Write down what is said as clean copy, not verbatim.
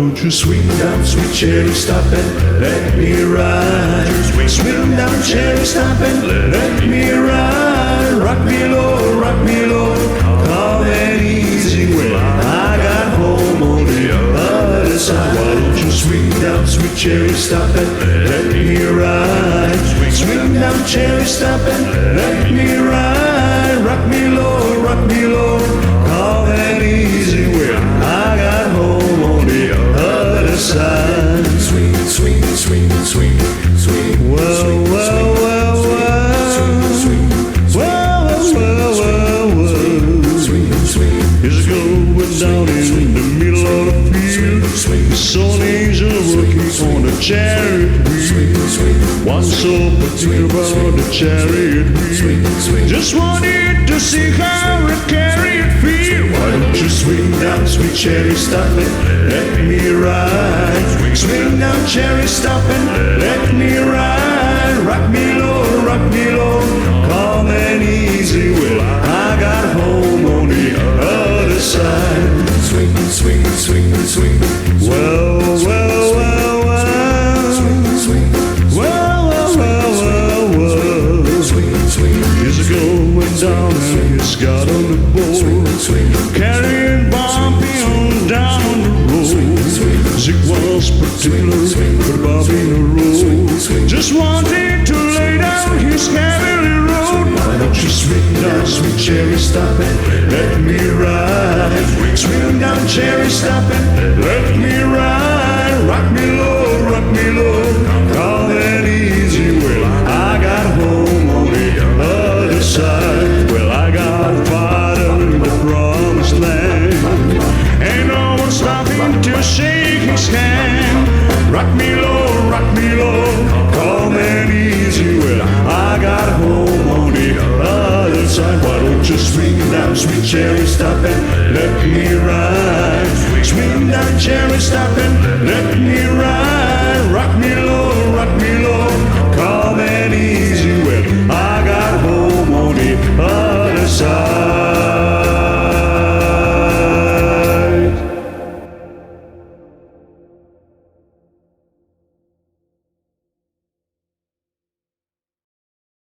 don't you swing down, sweet cherry, stop and let me ride. Swing down, cherry, stop and let me ride. Rock me low, calm and easy when I got home on the other side. Why don't you swing down, sweet cherry, stop and let me ride. Swing down, cherry, stop and let me ride. Rock me low, calm and easy when I got home on the other side. Swing, swing, swing, swing, swing. Well, well, well, well. Swing, well, well, well, well. Swing, swing. It's going down in the middle of the field. The soul angel working on the chariot wheel. What's so particular about the chariot wheel? Just wanted to see how it carry it feel. Why don't you swing down, sweet cherry, stop and let me ride. Swing down, cherry, stop and let me ride. Rock me low, calm and easy. Well, I got home on the other side. Swing, swing, swing, swing. Well, well, well, well. Swing, swing. Well, well, well, well, well. Swing, swing. It's going down and it's got on the board. Carrying Bobby on down the road. Zig was particular for Bobby in the road. Just wanted to lay down his heavily road. Why don't you swing down, sweet cherry, stop and let me ride. Swing down, cherry, stop and let me ride. Rock me low, calm and easy. Well, I got home on the other side. Well, I got father in the promised land. Ain't no one stopping to shake his hand. Rock me low, calm and easy. Well, I got home on the other side. Why don't you swing down, sweet cherry, stop and let me ride. Swing down, cherry, stop and let